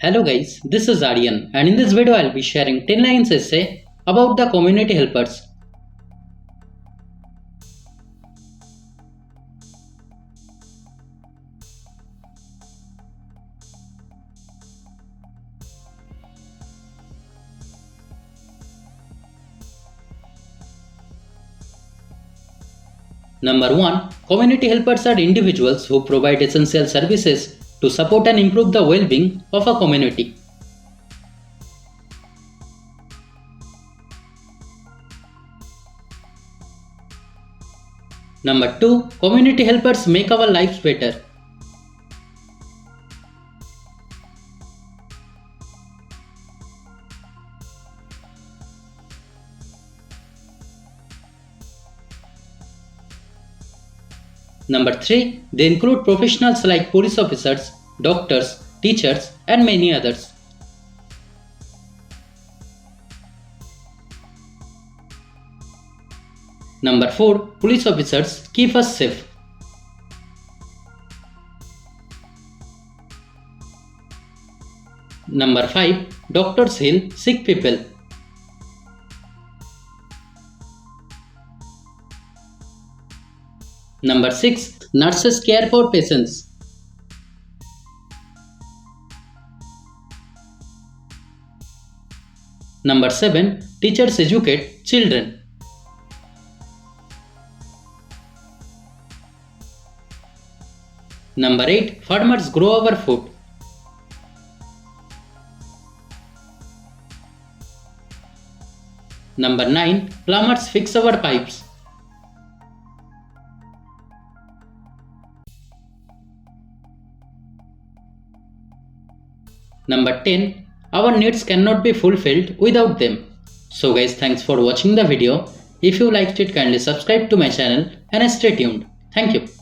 Hello guys, this is Aryan and in this video I'll be sharing 10 lines essay about the community helpers. Number 1. Community helpers are individuals who provide essential services to support and improve the well-being of a community. Number 2. Community helpers make our lives better. Number 3. They include professionals like police officers, doctors, teachers, and many others. Number 4. Police officers keep us safe. Number 5. Doctors heal sick people. Number 6. Nurses care for patients. Number 7. Teachers educate children. Number 8. Farmers grow our food. Number 9. Plumbers fix our pipes. Number 10. Our needs cannot be fulfilled without them. So guys, thanks for watching the video. If you liked it, kindly subscribe to my channel and stay tuned. Thank you.